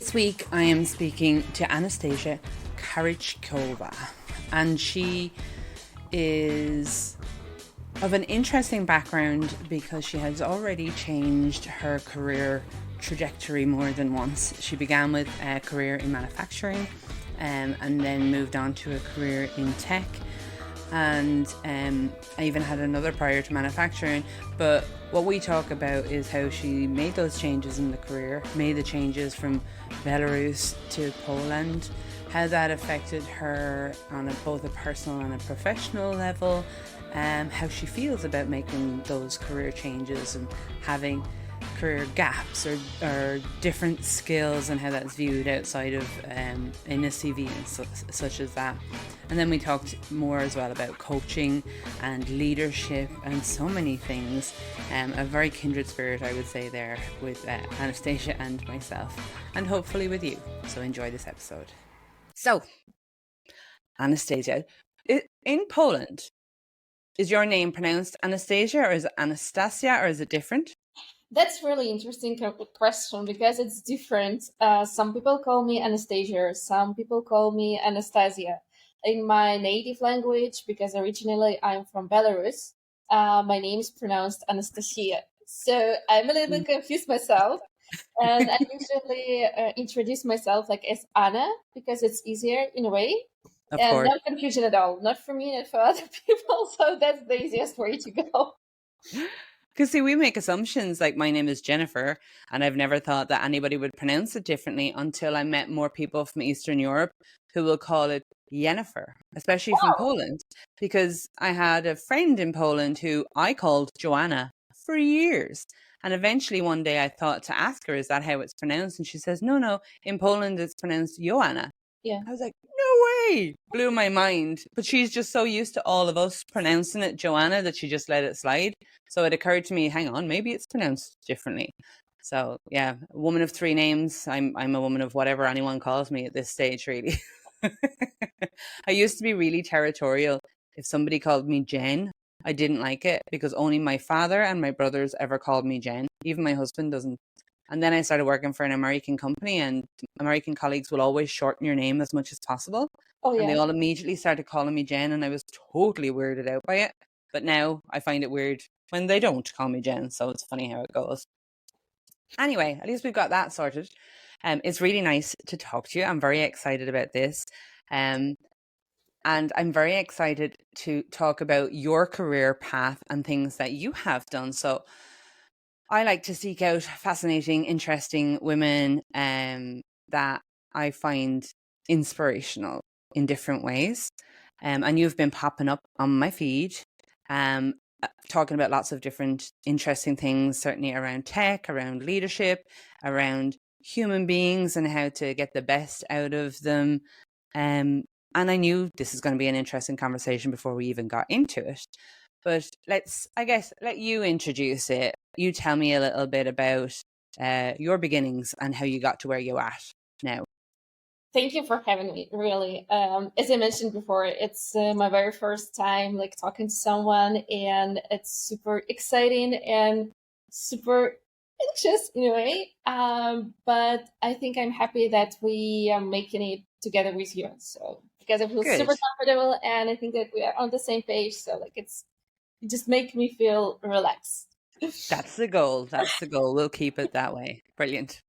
This week I am speaking to Anastasia Kharychkova, and she is of an interesting background because she has already changed her career trajectory more than once. She began with a career in manufacturing and then moved on to a career in tech, and I even had another prior to manufacturing. But what we talk about is how she made those changes in the career, made the changes from Belarus to Poland, how that affected her on both a personal and a professional level, how she feels about making those career changes and having career gaps or different skills, and how that's viewed outside of in a CV and such as that. And then we talked more as well about coaching and leadership and so many things. A very kindred spirit, I would say, there with Anastasia and myself, and hopefully with you. So enjoy this episode. So, Anastasia, in Poland, is your name pronounced Anastasia, or is it Anastasia, or is it different? That's really interesting question because it's different. Some people call me Anastasia, some people call me Anastasia. In my native language, because originally I'm from Belarus, my name is pronounced Anastasia. So I'm a little bit confused myself. And I usually introduce myself like as Anna because it's easier in a way. Of And course. no confusion at all. Not for me, not for other people. So that's the easiest way to go. Because see, we make assumptions, like my name is Jennifer, and I've never thought that anybody would pronounce it differently until I met more people from Eastern Europe who will call it Jennifer, especially from Poland. Because I had a friend in Poland who I called Joanna for years. And eventually one day I thought to ask her, is that how it's pronounced? And she says, no, in Poland it's pronounced Joanna. Yeah. I was like, no way. Blew my mind. But she's just so used to all of us pronouncing it Joanna that she just let it slide. So it occurred to me, hang on, maybe it's pronounced differently. So yeah, a woman of three names. I'm a woman of whatever anyone calls me at this stage, really. I used to be really territorial. If somebody called me Jen, I didn't like it because only my father and my brothers ever called me Jen. Even my husband doesn't. And then I started working for an American company, and American colleagues will always shorten your name as much as possible. Oh, yeah. And they all immediately started calling me Jen, and I was totally weirded out by it. But now I find it weird when they don't call me Jen. So it's funny how it goes. Anyway, at least we've got that sorted. It's really nice to talk to you. I'm very excited about this. And I'm very excited to talk about your career path and things that you have done. So I like to seek out fascinating, interesting women that I find inspirational in different ways. And you've been popping up on my feed, talking about lots of different interesting things, certainly around tech, around leadership, around human beings and how to get the best out of them. And I knew this is going to be an interesting conversation before we even got into it. But let's, I guess, let you introduce it. You tell me a little bit about your beginnings and how you got to where you're at now. Thank you for having me, really. As I mentioned before, it's my very first time like talking to someone, and it's super exciting and super anxious in a way. But I think I'm happy that we are making it together with you. So because I feel Good. super comfortable, and I think that we are on the same page. So like it just makes me feel relaxed. That's the goal. That's the goal. We'll keep it that way. Brilliant.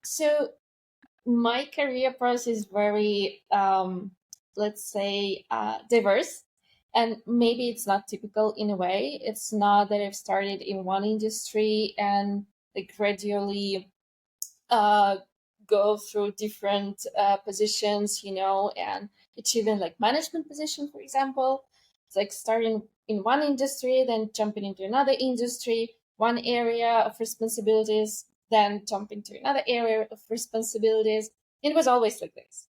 So my career process is very let's say diverse, and maybe it's not typical in a way. It's not that I've started in one industry and like gradually go through different positions, and achieving like management position, for example. It's like starting in one industry, then jumping into another industry, one area of responsibilities, then jumping to another area of responsibilities. It was always like this.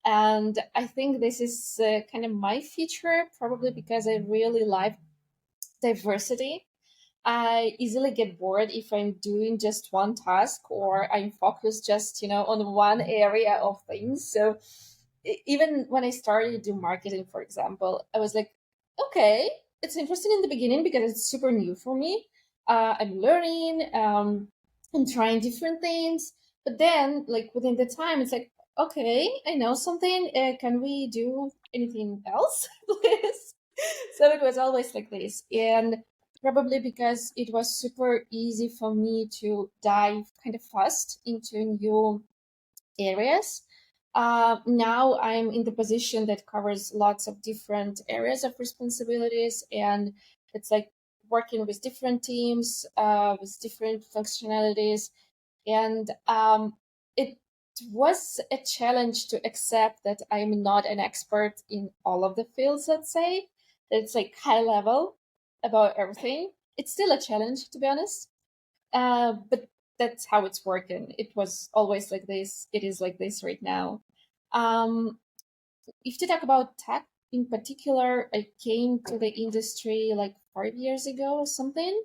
And I think this is kind of my feature, probably because I really like diversity. I easily get bored if I'm doing just one task or I'm focused just, on one area of things. So even when I started to do marketing, for example, I was like, okay, it's interesting in the beginning because it's super new for me. I'm learning, I'm trying different things. But then, like within the time, it's like, okay, I know something. Can we do anything else, please? So it was always like this, and probably because it was super easy for me to dive kind of fast into new areas. Now I'm in the position that covers lots of different areas of responsibilities, and it's like working with different teams, with different functionalities, and it was a challenge to accept that I'm not an expert in all of the fields. Let's say that it's like high level about everything. It's still a challenge, to be honest, but that's how it's working. It was always like this. It is like this right now. Um, if you talk about tech in particular, I came to the industry like 5 years ago or something.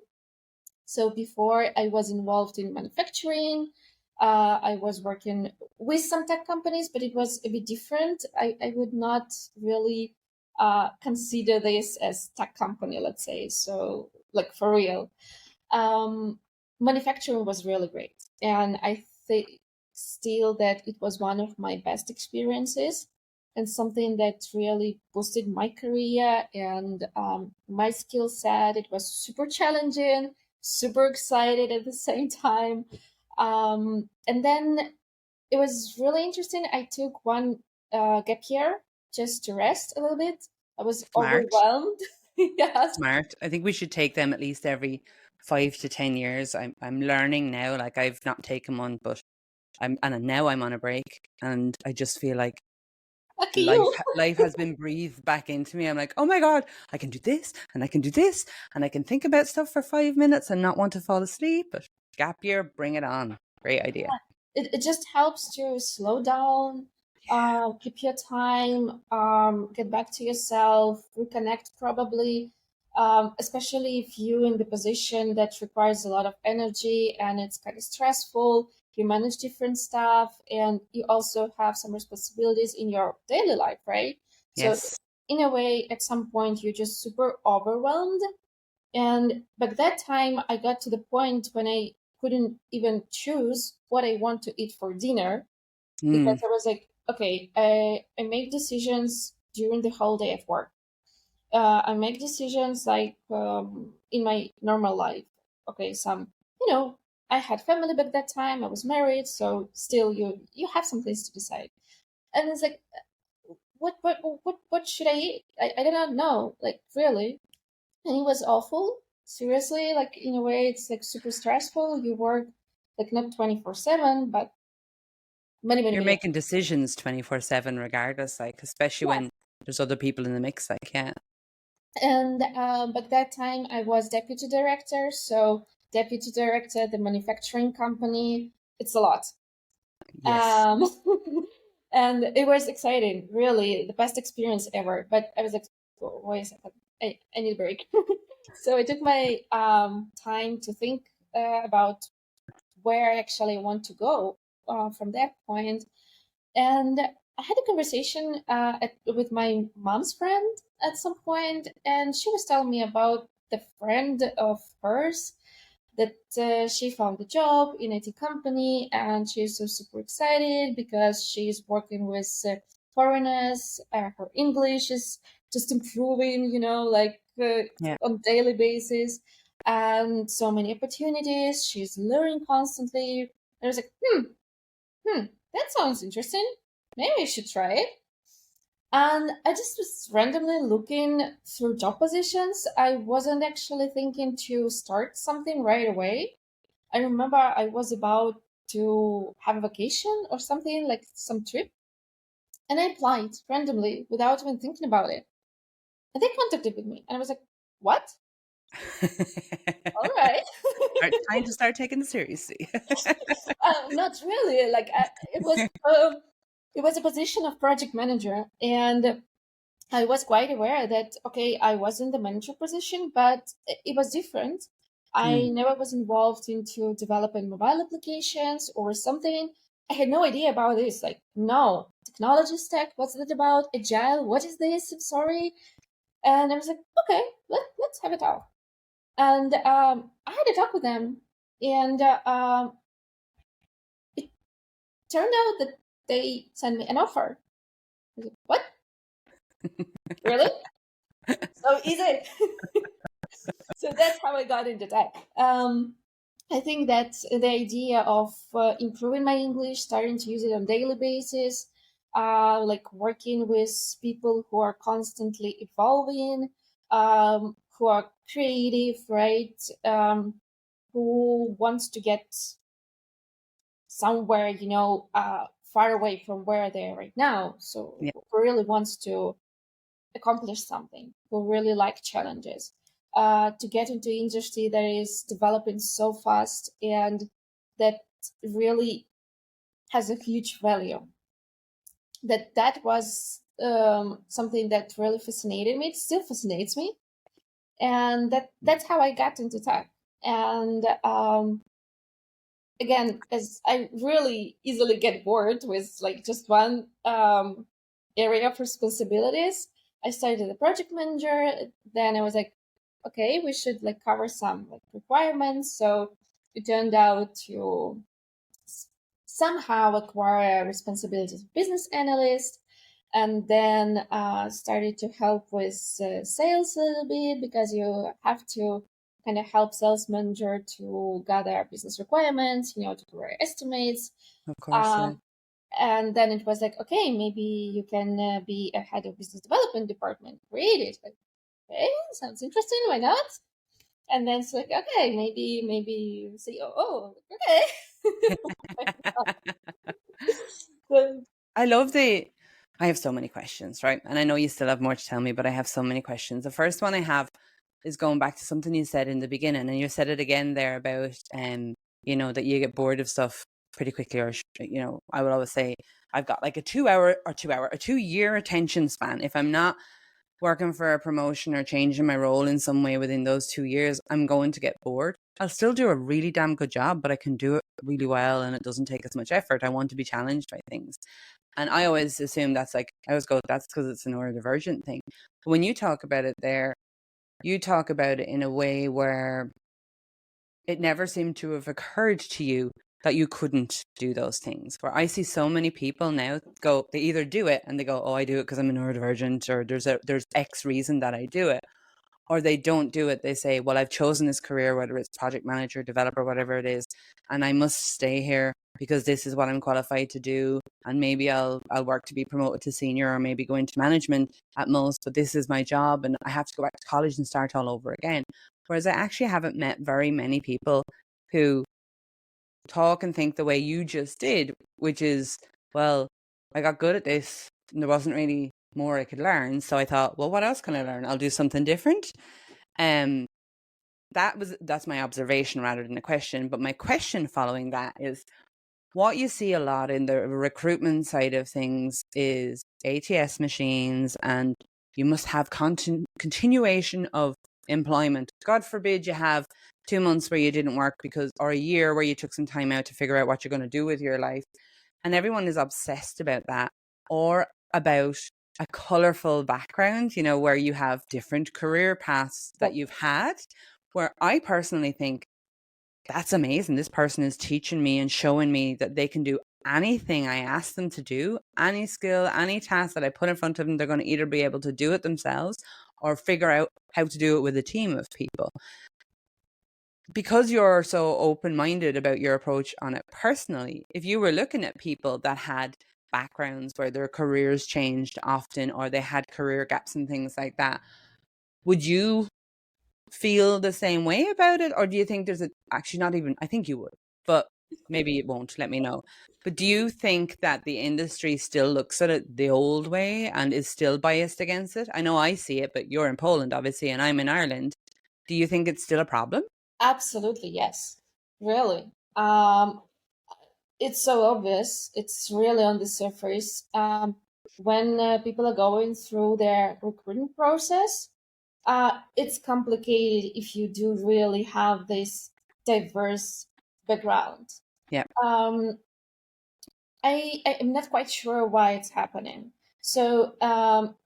So before I was involved in manufacturing, I was working with some tech companies, but it was a bit different. I would not really consider this as tech company, let's say. So like for real. Um, Manufacturing was really great, and I think still that it was one of my best experiences and something that really boosted my career and my skill set. It was super challenging, super excited at the same time, and then it was really interesting. I took one gap year just to rest a little bit. I was Smart. overwhelmed. Yes. Smart. I think we should take them at least every 5 to 10 years. I'm learning now. Like I've not taken one, but now I'm on a break, and I just feel like Lucky you. life has been breathed back into me. I'm like, oh my god, I can do this, and I can do this, and I can think about stuff for 5 minutes and not want to fall asleep. But gap year, bring it on. Great idea. It just helps to slow down, keep your time, get back to yourself, reconnect probably, especially if you're in the position that requires a lot of energy and it's kind of stressful. You manage different stuff and you also have some responsibilities in your daily life, right? So Yes. in a way, at some point, you're just super overwhelmed, and by that time, I got to the point when I couldn't even choose what I want to eat for dinner because Mm, I was like, okay, I make decisions during the whole day at work. I make decisions like in my normal life. Okay, I had family back that time. I was married, so still you have some things to decide. And it's like, what should I eat? I do not know, like really. And it was awful. Seriously, like in a way, it's like super stressful. You work like not 24/7, but many, many, you're many. making decisions 24/7, regardless. Like especially Yeah. when there's other people in the mix. Like yeah. And but that time I was deputy director. So deputy director, the manufacturing company, it's a lot. Yes. Um, and it was exciting, really, the best experience ever. But I was like, wait a second, I need a break. So I took my time to think about where I actually want to go from that point. And I had a conversation with my mom's friend at some point, and she was telling me about the friend of hers that she found a job in IT company, and she's so super excited because she's working with foreigners. Her English is just improving, like Yeah. on daily basis, and so many opportunities. She's learning constantly. I was like, hmm, that sounds interesting. Maybe I should try it. And I just was randomly looking through job positions. I wasn't actually thinking to start something right away. I remember I was about to have a vacation or something, like some trip, and I applied randomly without even thinking about it. And they contacted with me, and I was like, "What? All right." Time to start taking it seriously. Not really. Like it was a position of project manager, and I was quite aware that okay, I was in the manager position, but it was different. I Mm. never was involved into developing mobile applications or something. I had no idea about this. Like, no technology stack. What's it about? Agile. What is this? I'm sorry. And I was like, okay, let's have a talk. And I had a talk with them, and turned out that they sent me an offer. I was like, what? Really? So easy. So that's how I got into tech. I think that the idea of improving my English, starting to use it on a daily basis, like working with people who are constantly evolving, who are creative, right? Who wants to get somewhere, far away from where they are right now. So Yeah, who really wants to accomplish something, who really like challenges, to get into industry that is developing so fast and that really has a huge value. That was something that really fascinated me. It still fascinates me, and that's how I got into tech. And again, as I really easily get bored with like just one area of responsibilities, I started as a project manager. Then I was like, okay, we should like cover some like requirements. So it turned out to somehow acquire responsibilities of business analyst, and then started to help with sales a little bit, because you have to kind of help sales manager to gather business requirements, to cover estimates. of course. Yeah. um, and then it was like, okay, maybe you can be a head of business development department, create it. Like, okay, sounds interesting, why not? And then it's like, okay, maybe COO. Okay. So, I love the. I have so many questions, right? And I know you still have more to tell me, but I have so many questions. The first one I have is going back to something you said in the beginning, and you said it again there about, that you get bored of stuff pretty quickly, or I would always say I've got like a 2 year attention span. If I'm not working for a promotion or changing my role in some way within those 2 years, I'm going to get bored. I'll still do a really damn good job, but I can do it really well and it doesn't take as much effort. I want to be challenged by things. And I always assume that's like, I always go, that's because it's a neurodivergent thing. But when you talk about it there, you talk about it in a way where it never seemed to have occurred to you that you couldn't do those things. Where I see so many people now go, they either do it and they go, oh, I do it because I'm a neurodivergent, or there's X reason that I do it, or they don't do it. They say, well, I've chosen this career, whether it's project manager, developer, whatever it is, and I must stay here because this is what I'm qualified to do. And maybe I'll work to be promoted to senior, or maybe go into management at most, but this is my job and I have to go back to college and start all over again. Whereas I actually haven't met very many people who talk and think the way you just did, which is, well, I got good at this and there wasn't really more I could learn. So I thought, well, what else can I learn? I'll do something different. Um, that's my observation rather than a question. But my question following that is, what you see a lot in the recruitment side of things is ATS machines, and you must have continuation of employment. God forbid you have 2 months where you didn't work or a year where you took some time out to figure out what you're going to do with your life. And everyone is obsessed about that, or about a colorful background, where you have different career paths that you've had, where I personally think that's amazing. This person is teaching me and showing me that they can do anything I ask them to do, any skill, any task that I put in front of them, they're going to either be able to do it themselves or figure out how to do it with a team of people. Because you're so open-minded about your approach on it personally, if you were looking at people that had backgrounds where their careers changed often, or they had career gaps and things like that, would you feel the same way about it? Or do you think actually not even, I think you would, but maybe it won't, let me know. But do you think that the industry still looks at it the old way and is still biased against it? I know I see it, but you're in Poland, obviously, and I'm in Ireland. Do you think it's still a problem? absolutely, yes. Really. It's so obvious. It's really on the surface. When people are going through their recruitment process, it's complicated if you do really have this diverse background. Yeah. I am not quite sure why it's happening. So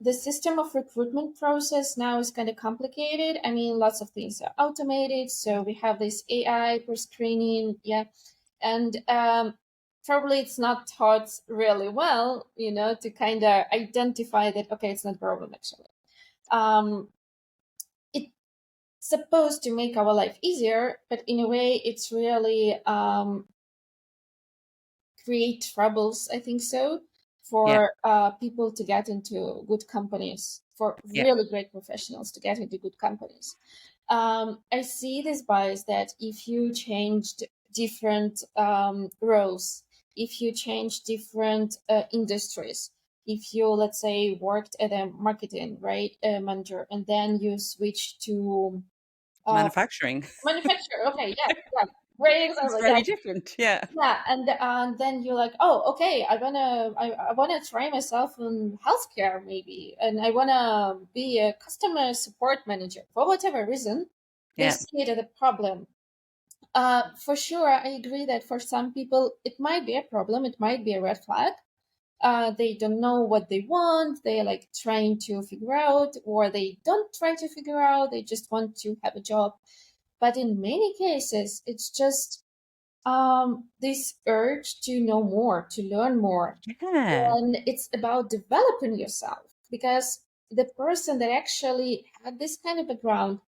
the system of recruitment process now is kind of complicated. I mean, lots of things are automated. So we have this AI per screening, yeah, and probably it's not taught really well, to kind of identify that, okay, it's not a problem actually. Um, it's supposed to make our life easier, but in a way, it's really create troubles, I think so, Yeah. for people to get into good companies, for Yeah. really great professionals to get into good companies. I see this bias that if you changed different roles, if you change different industries, if you, let's say, worked at a marketing, right, manager, and then you switch to uh, Manufacturing. manufacturer. Okay, yeah, yeah, great It's example. Yeah, very different. Yeah. yeah, and then you're like, oh, okay, I wanna try myself in healthcare maybe, and I wanna be a customer support manager for whatever reason. They Yeah. see it as a problem. For sure, I agree that for some people it might be a problem. It might be a red flag. They don't know what they want. They're like trying to figure out, or they don't try to figure out. They just want to have a job. But in many cases, it's just this urge to know more, to learn more. Yeah. And it's about developing yourself, because the person that actually had this kind of background,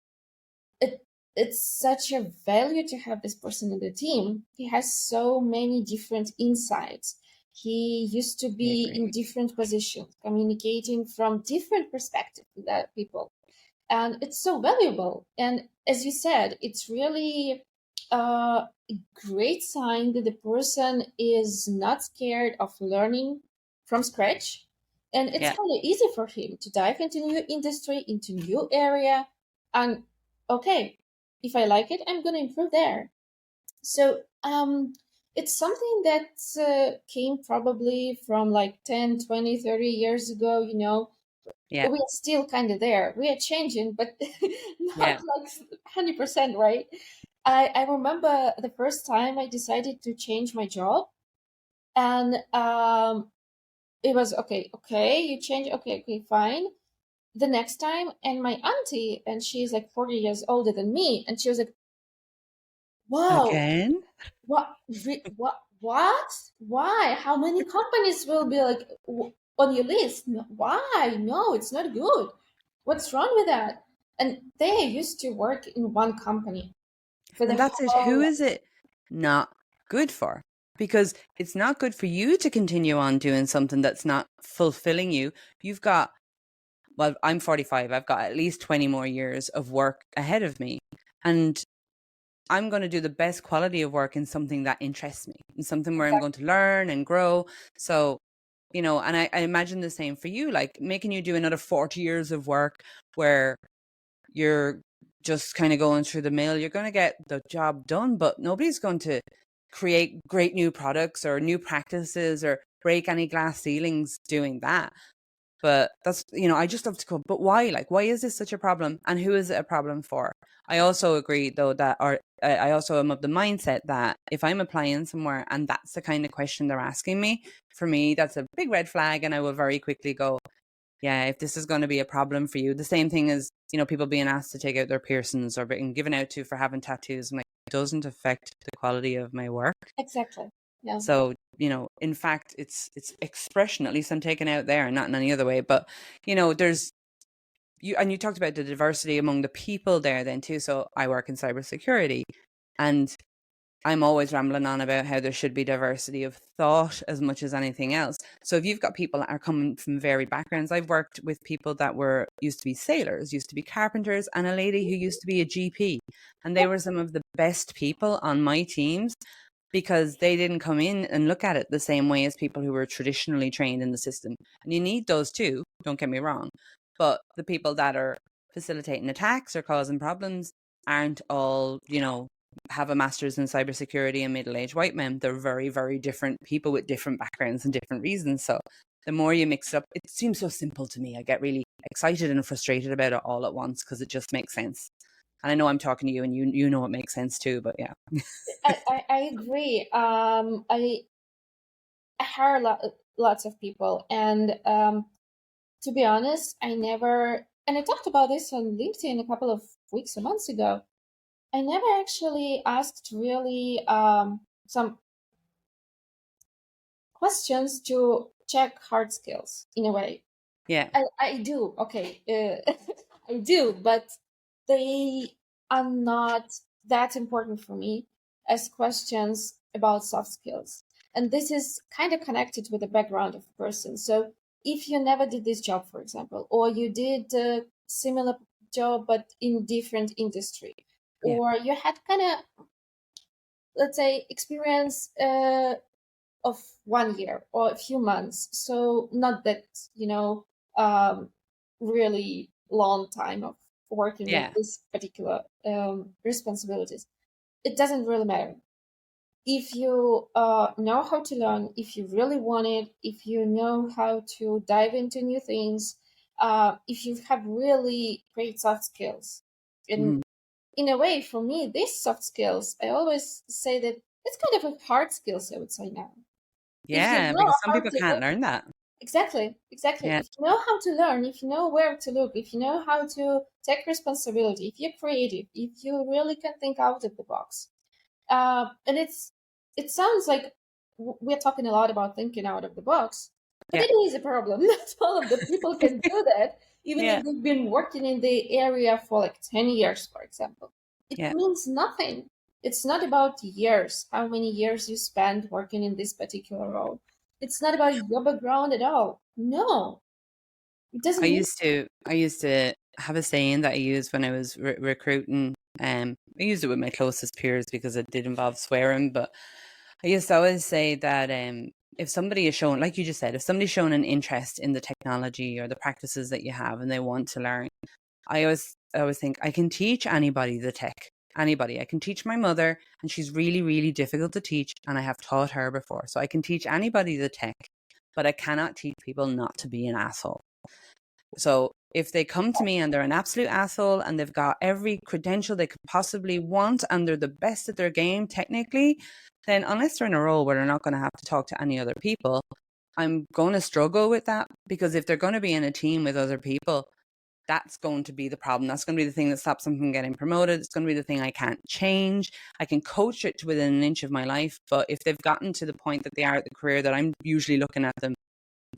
it it's such a value to have this person in the team. He has so many different insights. He used to I be in agree. different positions, communicating from different perspectives to that people, and it's so valuable. And as you said, it's really a great sign that the person is not scared of learning from scratch, and it's Yeah. kind of easy for him to dive into new industry, into new area, and okay, if I like it, I'm going to improve there. So it's something that came probably from like 10, 20, 30 years ago. Yeah. We are still kind of there. We are changing, but not Yeah. like 100%, right? I remember the first time I decided to change my job, and it was okay, okay, you change, okay, okay, fine. The next time, and my auntie, and she's like 40 years older than me, and she was like, wow, Again? what? Why? How many companies will be like on your list? Why? No, it's not good. What's wrong with that? And they used to work in one company for And the that's it. Who whole. is it not good for? Because it's not good for you to continue on doing something that's not fulfilling you. You've got, well, I'm 45. I've got at least 20 more years of work ahead of me. And I'm going to do the best quality of work in something that interests me, in something where I'm going to learn and grow. So, and I imagine the same for you, like making you do another 40 years of work where you're just kind of going through the mill. You're going to get the job done, but nobody's going to create great new products or new practices or break any glass ceilings doing that. But that's, I just love to go, but why? Like, why is this such a problem? And who is it a problem for? I also agree, though, that, or I also am of the mindset that if I'm applying somewhere and that's the kind of question they're asking me, for me, that's a big red flag. And I will very quickly go, yeah, if this is going to be a problem for you, the same thing as, people being asked to take out their piercings or being given out to for having tattoos. I'm like, it doesn't affect the quality of my work. Exactly. Yeah. So, in fact, it's expression, at least I'm taken out there and not in any other way. But, there's you talked about the diversity among the people there then too. So I work in cybersecurity, and I'm always rambling on about how there should be diversity of thought as much as anything else. So if you've got people that are coming from varied backgrounds, I've worked with people that used to be sailors, used to be carpenters, and a lady who used to be a GP. And they were some of the best people on my teams because they didn't come in and look at it the same way as people who were traditionally trained in the system. And you need those too, don't get me wrong. But the people that are facilitating attacks or causing problems aren't all, have a master's in cybersecurity and middle-aged white men. They're very, very different people with different backgrounds and different reasons. So the more you mix it up, it seems so simple to me. I get really excited and frustrated about it all at once because it just makes sense. And I know I'm talking to you and you know it makes sense too, but yeah. I agree. I heard lots of people, and to be honest, I never, and I talked about this on LinkedIn a couple of weeks or months ago. I never actually asked really some questions to check hard skills in a way. Yeah. I do, okay, I do, but they are not that important for me as questions about soft skills. And this is kind of connected with the background of the person. So if you never did this job, for example, or you did a similar job but in different industry, Yeah. or you had kind of, let's say, experience of 1 year or a few months, so not that, you know, um, really long time of working with Yeah. this particular responsibilities, it doesn't really matter. If you know how to learn, if you really want it, if you know how to dive into new things, if you have really great soft skills. And Mhm. in a way, for me, these soft skills, I always say that it's kind of a hard skills, I would say now. If you Yeah, know because some how people to can't learn that. exactly. Yeah. If you know how to learn, if you know where to look, if you know how to take responsibility, if you're creative, if you really can think out of the box, and it sounds like we're talking a lot about thinking out of the box, but Yeah. it is a problem. Not all of the people can do that, even Yeah. if they've been working in the area for like 10 years, for example. It Yeah. means nothing. It's not about years, how many years you spend working in this particular role. It's not about your background at all. No, it I doesn't mean. used to I used to have a saying that I used when I was recruiting. I used it with my closest peers because it did involve swearing, but I used to always say that if somebody is shown, like you just said, if somebody's shown an interest in the technology or the practices that you have and they want to learn, I always think I can teach anybody the tech. Anybody. I can teach my mother, and she's really, really difficult to teach, and I have taught her before. So I can teach anybody the tech, but I cannot teach people not to be an asshole. So if they come to me and they're an absolute asshole and they've got every credential they could possibly want and they're the best at their game technically, then unless they're in a role where they're not going to have to talk to any other people, I'm going to struggle with that, because if they're going to be in a team with other people, that's going to be the problem. That's going to be the thing that stops them from getting promoted. It's going to be the thing I can't change. I can coach it to within an inch of my life, but if they've gotten to the point that they are at the career that I'm usually looking at them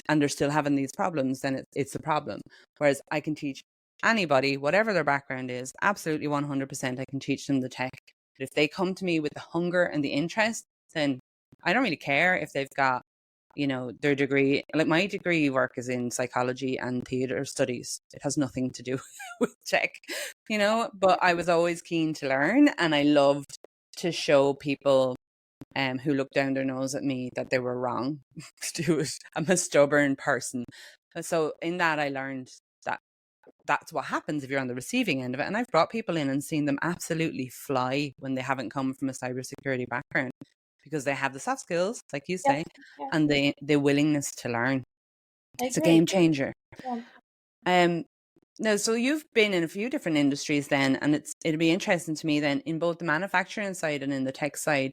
and they're still having these problems, then it's a problem. Whereas I can teach anybody, whatever their background is, absolutely 100%, I can teach them the tech. But if they come to me with the hunger and the interest, then I don't really care if they've got, their degree. Like, my degree work is in psychology and theater studies. It has nothing to do with tech, but I was always keen to learn, and I loved to show people who looked down their nose at me that they were wrong to do it. I'm a stubborn person. So in that, I learned that that's what happens if you're on the receiving end of it. And I've brought people in and seen them absolutely fly when they haven't come from a cybersecurity background, because they have the soft skills, like you Yeah, say, yeah, and the willingness to learn. I It's a agree. game changer. Yeah. Um, no, so you've been in a few different industries then, and it'll be interesting to me then, in both the manufacturing side and in the tech side.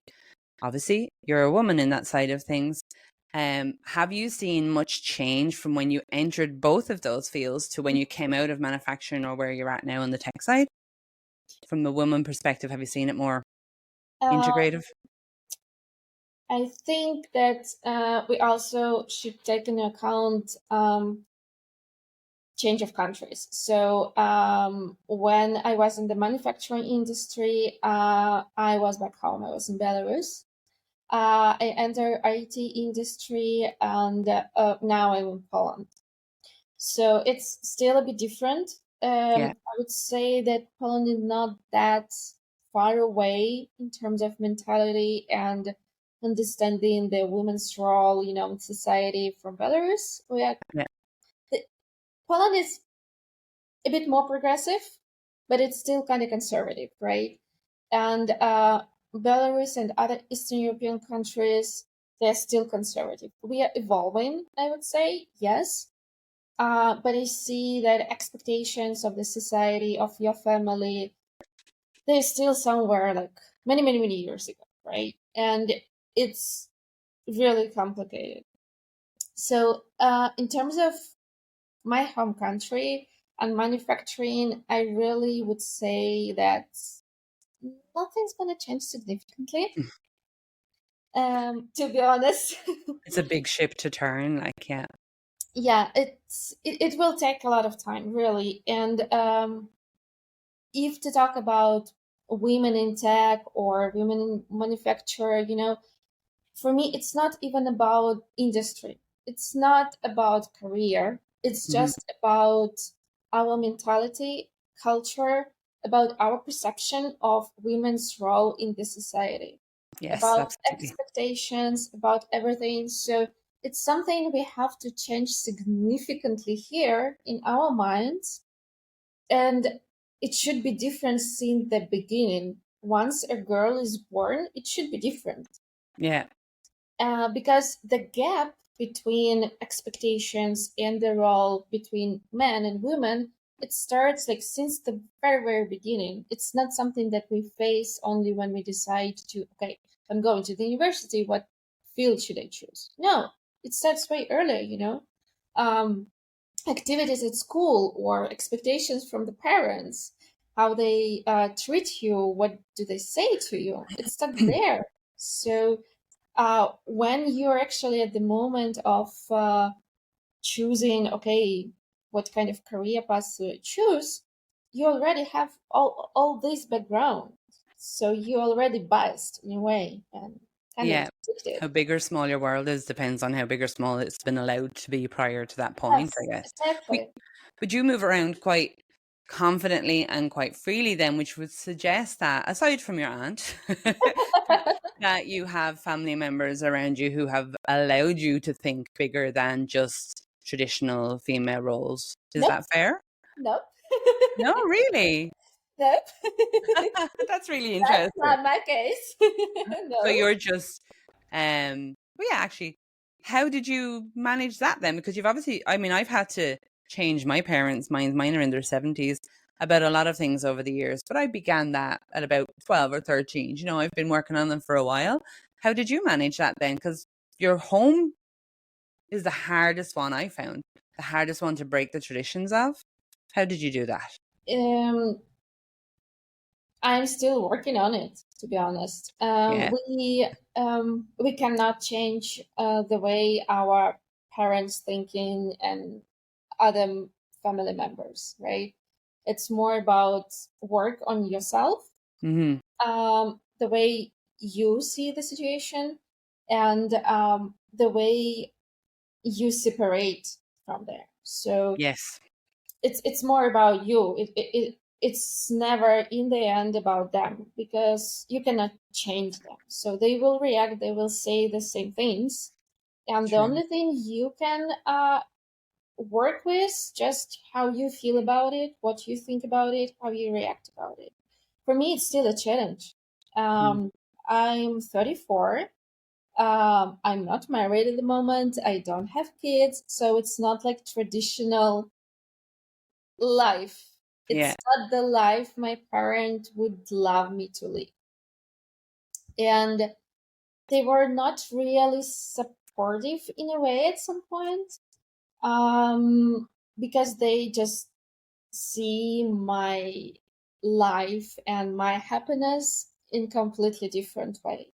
Obviously, you're a woman in that side of things. Have you seen much change from when you entered both of those fields to when you came out of manufacturing, or where you're at now on the tech side? From the woman perspective, have you seen it more Uh, integrative? I think that we also should take into account change of countries. So when I was in the manufacturing industry, I was back home. I was in Belarus. I entered IT industry, and now I'm in Poland. So it's still a bit different. Yeah, I would say that Poland is not that far away in terms of mentality and understanding the women's role, in society from Belarus. yeah, Poland is a bit more progressive, but it's still kind of conservative, right? And Belarus and other Eastern European countries, they're still conservative. We are evolving, I would say, yes. But I see that expectations of the society, of your family, they're still somewhere like many, many, many years ago, right? And it's really complicated. So, in terms of my home country and manufacturing, I really would say that nothing's going to change significantly. To be honest. It's a big ship to turn, like, yeah. Yeah, it will take a lot of time, really. And if to talk about women in tech or women in manufacture, for me, it's not even about industry. It's not about career. It's Hmm. just about our mentality, culture, about our perception of women's role in the society, Yes, about absolutely. expectations, about everything. So it's something we have to change significantly here in our minds. And it should be different since the beginning. Once a girl is born, it should be different. Yeah. Because the gap between expectations and the role between men and women, it starts like since the very very beginning. It's not something that we face only when we decide to, okay, I'm going to the university, what field should I choose? No, it starts way earlier, um, activities at school or expectations from the parents, how they treat you, what do they say to you, it starts there. So when you're actually at the moment of choosing, okay, what kind of career path to choose, you already have all this background. So you're already biased in a way and kind of Yeah. restricted. How big or small your world is depends on how big or small it's been allowed to be prior to that point, Yes, I guess. But, exactly. but you move around quite confidently and quite freely then, which would suggest that, aside from your aunt, that you have family members around you who have allowed you to think bigger than just traditional female roles. Is Nope, that fair? nope, No, really? nope. That's really That's interesting. not my case. So No. you're just, well, yeah, actually, how did you manage that then? Because you've obviously, I mean, I've had to change my parents' minds. Mine are in their 70s about a lot of things over the years, but I began that at about 12 or 13. You know, I've been working on them for a while. How did you manage that then? Because your home is the hardest one I found, the hardest one to break the traditions of. How did you do that? Um, I'm still working on it, to be honest. Yeah, We cannot change the way our parents thinking and other family members, right? It's more about work on yourself, hmm, the way you see the situation, and the way you separate from there. So yes, it's more about you. It's never in the end about them because you cannot change them. So they will react, they will say the same things, and the true. only thing you can work with just how you feel about it, what you think about it, how you react about it. For me, it's still a challenge. Mm. I'm 34. I'm not married at the moment. I don't have kids, so it's not like traditional life. Yeah, It's not the life my parent would love me to live. And they were not really supportive in a way at some point, because they just see my life and my happiness in completely different way.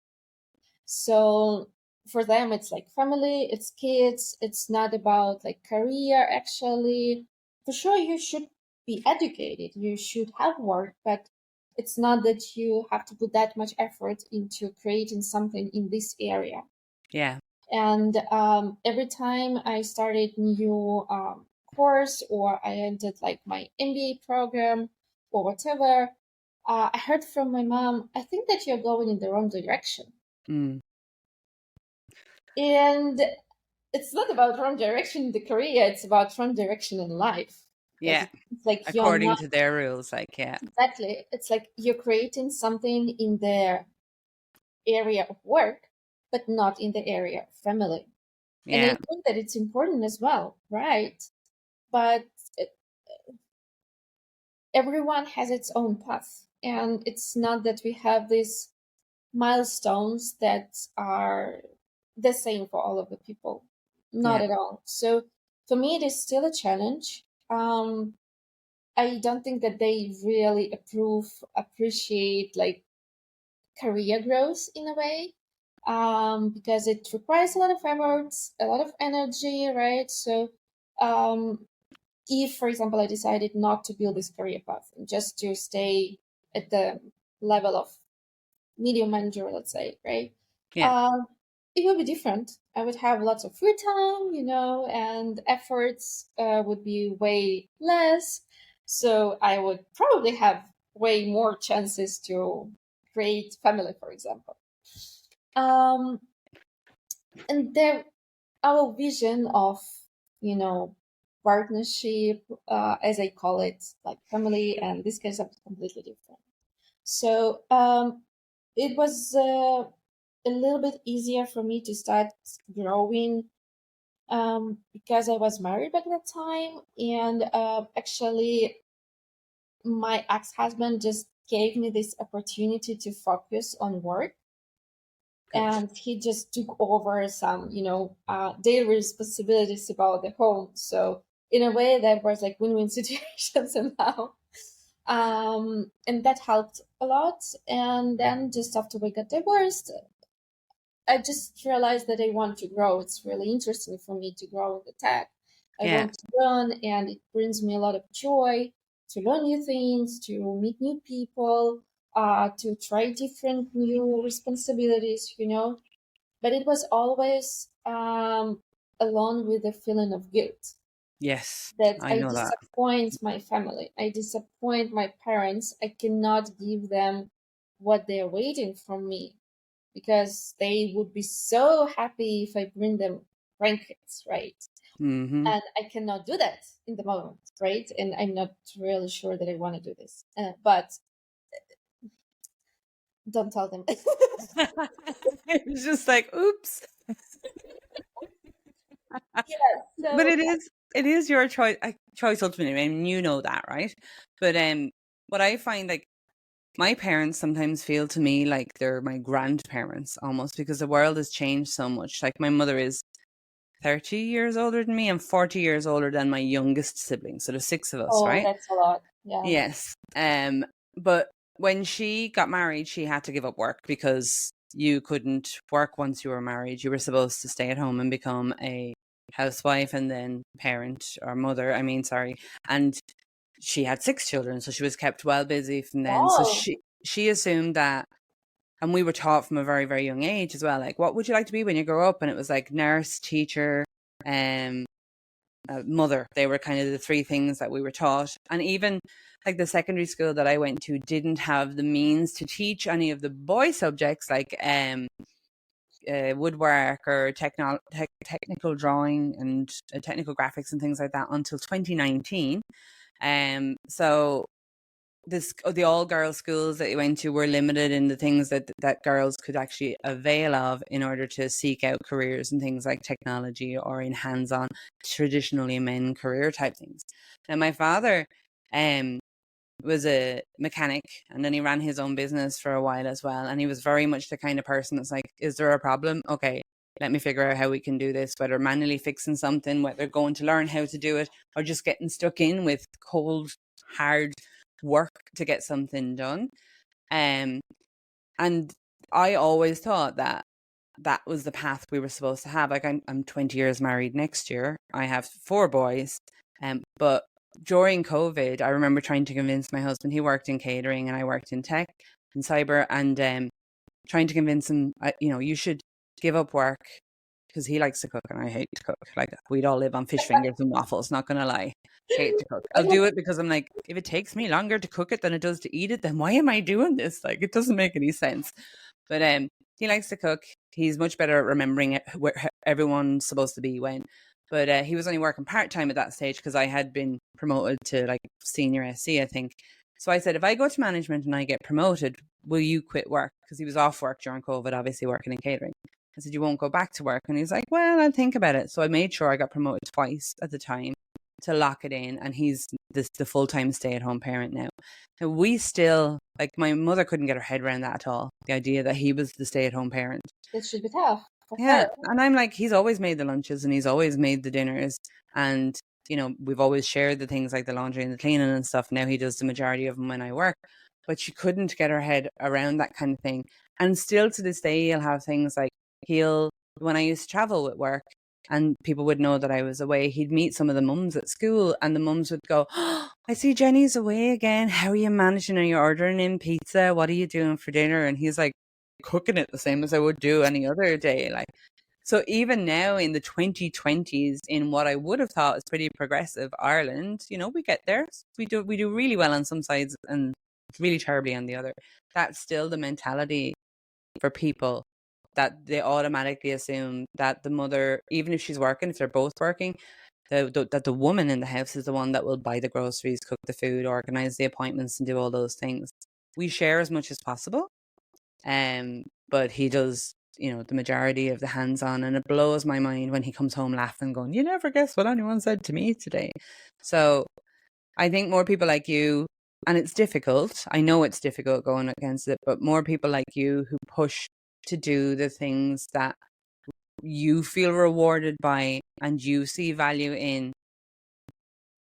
So for them, it's like family, it's kids, it's not about like career actually. For sure, you should be educated, you should have work, but it's not that you have to put that much effort into creating something in this area. yeah. And every time I started new course or I entered like my MBA program or whatever, I heard from my mom, I think that you're going in the wrong direction. Mm. And it's not about wrong direction in the career, it's about wrong direction in life. Because Yeah, it's like you're according not to their rules, like, yeah, exactly, it's like you're creating something in the area of work, but not in the area of family. And I yeah, think that it's important as well, right? But it, everyone has its own path. And it's not that we have these milestones that are the same for all of the people. Not yeah, at all. So for me, it is still a challenge. I don't think that they really appreciate like career growth in a way. because it requires a lot of efforts, a lot of energy, right? So if, for example, I decided not to build this career path and just to stay at the level of medium manager, let's say, right? Yeah. Um, it would be different. I would have lots of free time, and efforts would be way less. So I would probably have way more chances to create family, for example. Um, and there, our vision of, you know, partnership, as I call it, like family and this kind of stuff, is completely different. So it was a little bit easier for me to start growing because I was married back at that time, and actually my ex-husband just gave me this opportunity to focus on work, Good. and he just took over some daily responsibilities about the home. So in a way that was like win-win situation somehow. And that helped a lot. And then just after we got divorced, I just realized that I want to grow. It's really interesting for me to grow in the tech. I Yeah. want to learn, and it brings me a lot of joy to learn new things, to meet new people, to try different new responsibilities. But it was always along with the feeling of guilt Yes. that I I know that. disappoint my family, I disappoint my parents, I cannot give them what they're waiting from me because they would be so happy if I bring them grandkids, right? Mm-hmm. And I cannot do that in the moment, right? And I'm not really sure that I want to do this, but don't tell them. It's just like, oops. Yeah. But So it is your choice ultimately, and you know that, right? But what I find, like, my parents sometimes feel to me like they're my grandparents almost, because the world has changed so much. Like, my mother is 30 years older than me and 40 years older than my youngest sibling. So there's six of us, oh, right? that's a lot. Yeah. Yes. But when she got married, she had to give up work because you couldn't work once you were married. You were supposed to stay at home and become a housewife and then parent, or mother, I mean, sorry. And she had six children, so she was kept well busy from then. So Wow. she assumed that, and we were taught from a very, very young age as well, like, what would you like to be when you grow up? And it was like nurse, teacher, um, mother. They were kind of the three things that we were taught. And even like the secondary school that I went to didn't have the means to teach any of the boy subjects, like woodwork or technical drawing and technical graphics and things like that, until 2019. So the all girls schools that you went to were limited in the things that girls could actually avail of in order to seek out careers and things like technology, or in hands-on, traditionally men career type things. Now, my father um was a mechanic, and then he ran his own business for a while as well, and he was very much the kind of person that's like, is there a problem? Okay, let me figure out how we can do this, whether manually fixing something, whether going to learn how to do it, or just getting stuck in with cold hard work to get something done. Um, and I always thought that that was the path we were supposed to have. Like, I'm 20 years married next year. I have four boys. But during COVID, I remember trying to convince my husband. He worked in catering and I worked in tech and cyber, and trying to convince him, you should give up work, because he likes to cook and I hate to cook. Like, we'd all live on fish fingers and waffles, not gonna lie. Hate to cook. I'll do it because I'm like, if it takes me longer to cook it than it does to eat it, then why am I doing this? Like, it doesn't make any sense. But he likes to cook. He's much better at remembering where everyone's supposed to be when. But he was only working part-time at that stage because I had been promoted to like senior SC, I think. So I said, if I go to management and I get promoted, will you quit work? Because he was off work during COVID, obviously working in catering. I said, you won't go back to work? And he's like, well, I'll think about it. So I made sure I got promoted twice at the time to lock it in. And he's the full-time stay-at-home parent now. And we still, like, my mother couldn't get her head around that at all. The idea that he was the stay-at-home parent. That should be tough for Yeah. her. And I'm like, he's always made the lunches and he's always made the dinners. And, we've always shared the things like the laundry and the cleaning and stuff. Now he does the majority of them when I work. But she couldn't get her head around that kind of thing. And still to this day, you'll have things like when I used to travel with work and people would know that I was away, he'd meet some of the mums at school and the mums would go, oh, I see Jenny's away again. How are you managing? Are you ordering in pizza? What are you doing for dinner? And he's like, cooking it the same as I would do any other day. Like, so even now in the 2020s, in what I would have thought is pretty progressive Ireland, we get there. We do really well on some sides and really terribly on the other. That's still the mentality for people, that they automatically assume that the mother, even if she's working, if they're both working, that the woman in the house is the one that will buy the groceries, cook the food, organize the appointments, and do all those things. We share as much as possible, but he does, the majority of the hands-on, and it blows my mind when he comes home laughing, going, "You never guess what anyone said to me today." So I think more people like you, and it's difficult. I know it's difficult going against it, but more people like you who push to do the things that you feel rewarded by and you see value in,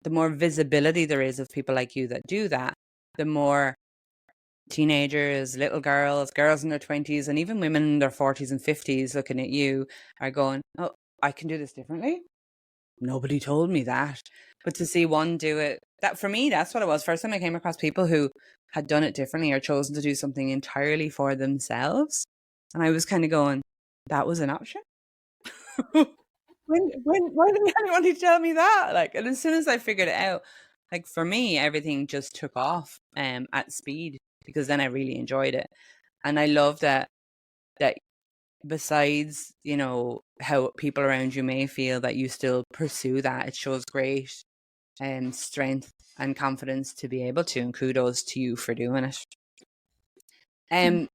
the more visibility there is of people like you that do that, the more teenagers, little girls in their 20s, and even women in their 40s and 50s looking at you are going, oh, I can do this differently. Nobody told me that. But to see one do it, that for me, that's what it was. First time I came across people who had done it differently or chosen to do something entirely for themselves. And I was kind of going, that was an option. Why didn't anyone tell me that? Like, and as soon as I figured it out, like for me, everything just took off at speed, because then I really enjoyed it. And I love that besides, how people around you may feel, that you still pursue that. It shows great strength and confidence to be able to, and kudos to you for doing it.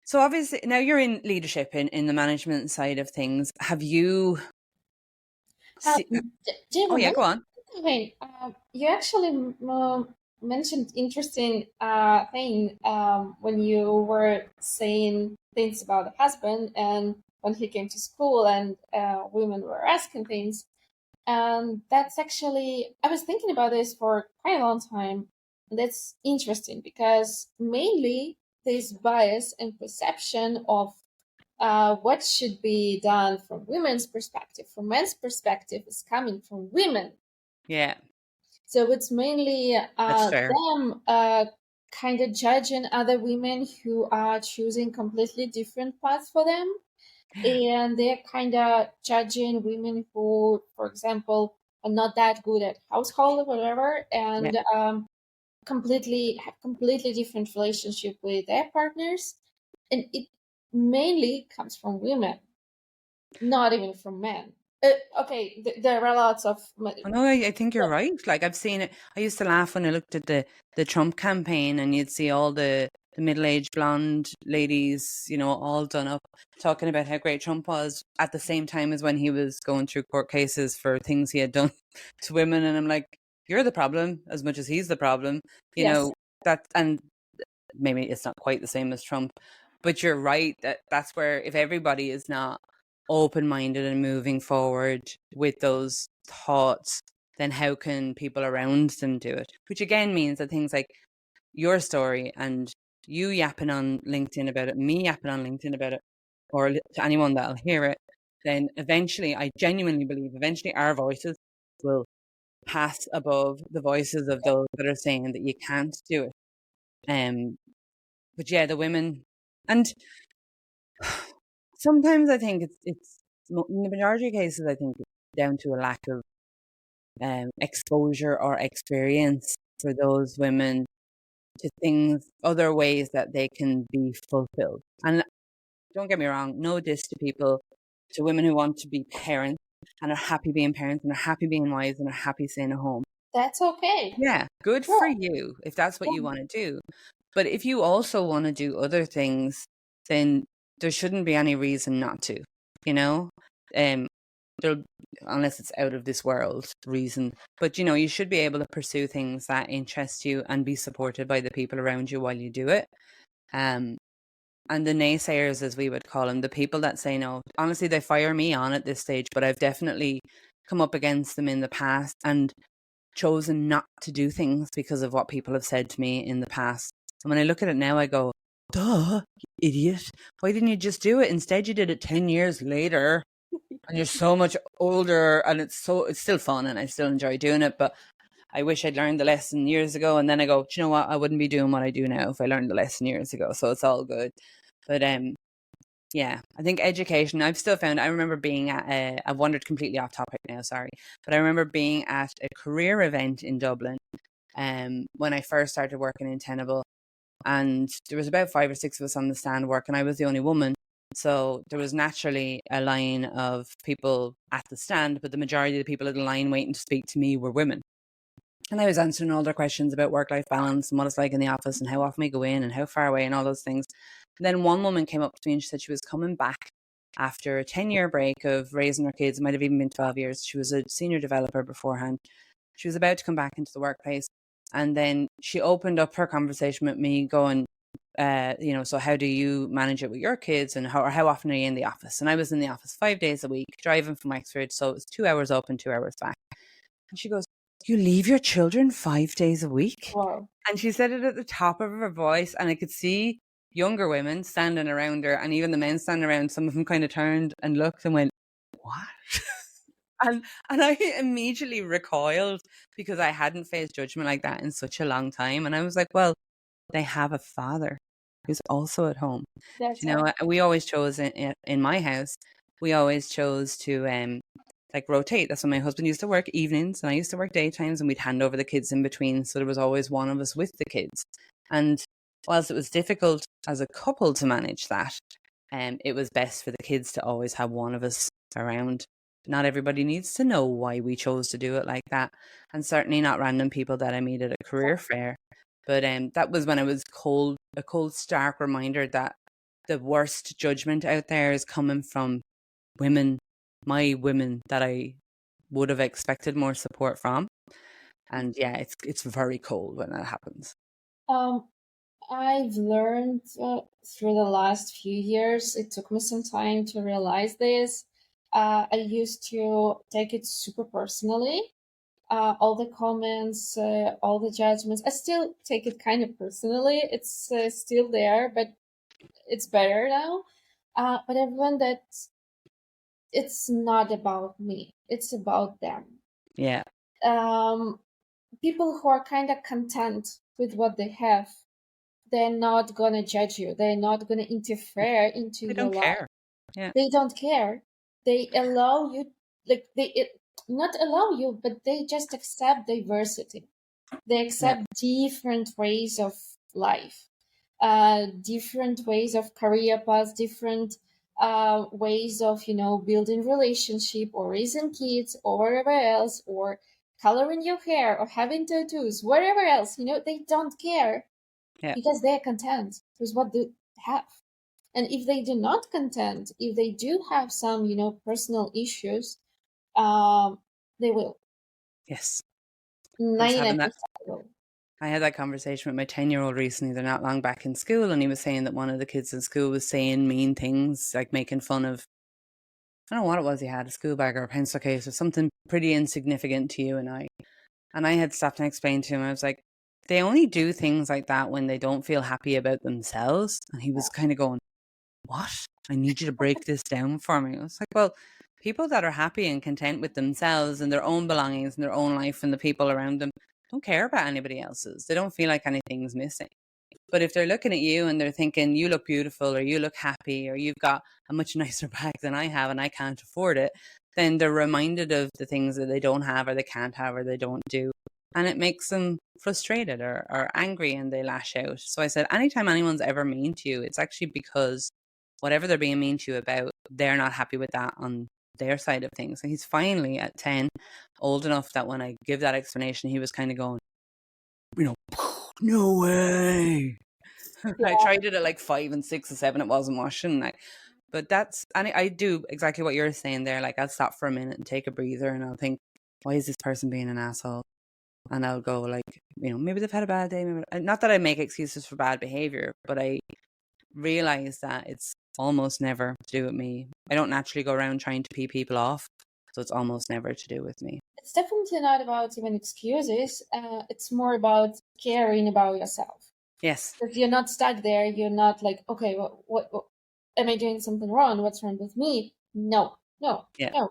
So obviously now you're in leadership in the management side of things. Have you Jim, oh yeah, go on. okay, you actually mentioned interesting thing when you were saying things about the husband and when he came to school and women were asking things. And that's actually, I was thinking about this for quite a long time. And that's interesting because mainly this bias and perception of what should be done from women's perspective, from men's perspective, is coming from women. Yeah. So it's mainly That's fair. them kind of judging other women who are choosing completely different paths for them. And they're kind of judging women who, for example, are not that good at household or whatever, and Yeah. completely different relationship with their partners. And it mainly comes from women, not even from men. Okay, there are lots of. No, I think you're right. Like I've seen it. I used to laugh when I looked at the Trump campaign, and you'd see all the middle-aged blonde ladies, all done up, talking about how great Trump was, at the same time as when he was going through court cases for things he had done to women. And I'm like, you're the problem as much as he's the problem. Yes. That, and maybe it's not quite the same as Trump, but you're right that's where, if everybody is not open-minded and moving forward with those thoughts, then how can people around them do it? Which again means that things like your story and you yapping on LinkedIn about it, me yapping on LinkedIn about it, or to anyone that'll hear it, then eventually, I genuinely believe, eventually our voices will pass above the voices of those that are saying that you can't do it. But yeah, the women, and sometimes I think it's in the majority of cases, I think it's down to a lack of exposure or experience for those women to things, other ways that they can be fulfilled. And don't get me wrong, no diss to people, to women who want to be parents and are happy being parents and are happy being wives and are happy staying at home. That's okay. Yeah, good Yeah. for you if that's what you want to do. But if you also want to do other things, then there shouldn't be any reason not to, you know? There, unless it's out of this world reason. But you should be able to pursue things that interest you and be supported by the people around you while you do it. And the naysayers, as we would call them, the people that say no, honestly, they fire me on at this stage, but I've definitely come up against them in the past and chosen not to do things because of what people have said to me in the past. And when I look at it now, I go, duh, you idiot. Why didn't you just do it? Instead, you did it 10 years later and you're so much older and it's still fun and I still enjoy doing it. But I wish I'd learned the lesson years ago. And then I go, do you know what? I wouldn't be doing what I do now if I learned the lesson years ago. So it's all good. But yeah, I think education, I've still found, I remember being at, I've wandered completely off topic now, sorry. But I remember being at a career event in Dublin when I first started working in Tenable. And there was about 5 or 6 of us on the stand working. I was the only woman. So there was naturally a line of people at the stand, but the majority of the people at the line waiting to speak to me were women. And I was answering all their questions about work-life balance and what it's like in the office and how often we go in and how far away and all those things. And then one woman came up to me and she said she was coming back after a 10-year break of raising her kids. It might have even been 12 years. She was a senior developer beforehand. She was about to come back into the workplace. And then she opened up her conversation with me going, so how do you manage it with your kids and how often are you in the office? And I was in the office 5 days a week, driving from Wexford. So it was 2 hours up and 2 hours back. And she goes, you leave your children 5 days a week? Wow. And she said it at the top of her voice. And I could see younger women standing around her and even the men standing around. Some of them kind of turned and looked and went, what? And I immediately recoiled because I hadn't faced judgment like that in such a long time. And I was like, well, they have a father who's also at home. That's You know, we always chose in my house, we always chose to rotate. That's when my husband used to work evenings and I used to work daytimes, and we'd hand over the kids in between. So there was always one of us with the kids. And whilst it was difficult as a couple to manage that, it was best for the kids to always have one of us around. Not everybody needs to know why we chose to do it like that. And certainly not random people that I meet at a career fair. But that was when I was a cold, stark reminder that the worst judgment out there is coming from women, my women that I would have expected more support from. And yeah, it's very cold when that happens. I've learned through the last few years, it took me some time to realize this. I used to take it super personally. All the comments, all the judgments. I still take it kind of personally. It's still there, but it's better now. But I've learned that it's not about me. It's about them. Yeah. People who are kind of content with what they have, they're not gonna judge you. They're not gonna interfere into They your don't life. care. Yeah. They don't care. They allow you, like not allow you, but they just accept diversity. They accept different ways of life, different ways of career paths, different ways of building relationship or raising kids or whatever else, or coloring your hair or having tattoos, whatever else. They don't care because they're content with what they have. And if they do not content, if they do have some personal issues, they will. Yes. 99% will. I had that conversation with my 10-year-old recently. They're not long back in school, and he was saying that one of the kids in school was saying mean things, like making fun of, I don't know what it was he had, a school bag or a pencil case or something pretty insignificant to you and I. And I had stopped and explained to him, I was like, they only do things like that when they don't feel happy about themselves. And he was kind of going, what? I need you to break this down for me. I was like, well, people that are happy and content with themselves and their own belongings and their own life and the people around them don't care about anybody else's. They don't feel like anything's missing. But if they're looking at you and they're thinking you look beautiful or you look happy or you've got a much nicer bag than I have and I can't afford it, then they're reminded of the things that they don't have or they can't have or they don't do. And it makes them frustrated or angry and they lash out. So I said, anytime anyone's ever mean to you, it's actually because whatever they're being mean to you about, they're not happy with that on their side of things. And he's finally at 10, old enough that when I give that explanation, he was kind of going, no way. I tried it at like 5 and 6 and 7. It wasn't washing. But I do exactly what you're saying there. Like, I'll stop for a minute and take a breather and I'll think, why is this person being an asshole? And I'll go like, maybe they've had a bad day. Not that I make excuses for bad behavior, but I realize that it's almost never to do with me. I don't naturally go around trying to pee people off. So it's almost never to do with me. It's definitely not about even excuses. It's more about caring about yourself. Yes. Because you're not stuck there. You're not like, okay, what am I doing something wrong? What's wrong with me? No, no, Yeah. no.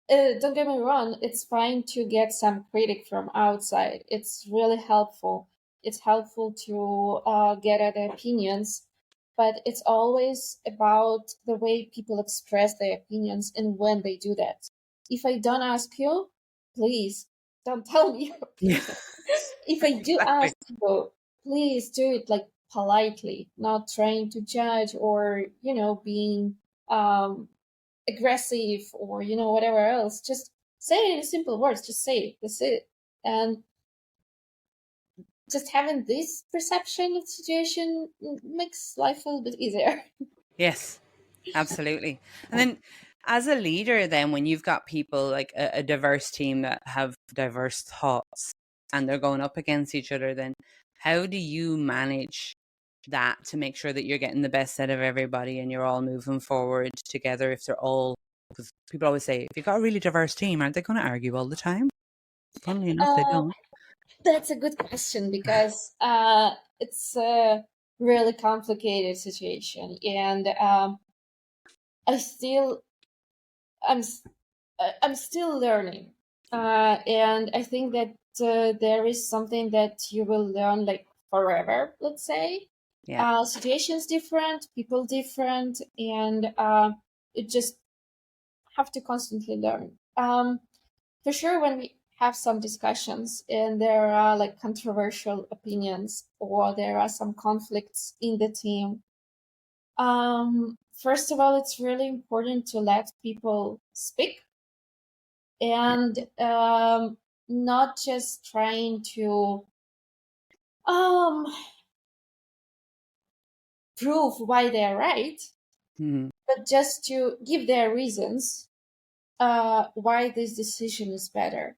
Don't get me wrong, it's fine to get some critic from outside. It's really helpful. It's helpful to get other opinions, but it's always about the way people express their opinions and when they do that. If I don't ask you, please don't tell me your Yeah. opinion. If I do Exactly. ask you, please do it like politely, not trying to judge or, being um aggressive or whatever else. Just say it in simple words. Just say it. That's it. And just having this perception of the situation makes life a little bit easier. Yes. Absolutely. And then as a leader, then when you've got people like a diverse team that have diverse thoughts and they're going up against each other, then how do you manage that to make sure that you're getting the best out of everybody and you're all moving forward together if they're all, because people always say, if you've got a really diverse team, aren't they going to argue all the time? Funnily enough, they uh, don't. that's a good question because it's a really complicated situation, and I still I'm s- I'm still learning, and I think that there is something that you will learn like forever. Let's say, Yeah. situations different, people different, and it just have to constantly learn. For sure, when we have some discussions and there are like controversial opinions or there are some conflicts in the team, first of all, it's really important to let people speak Yeah. and not just trying to um, prove why they're right, Mhm. but just to give their reasons why this decision is better.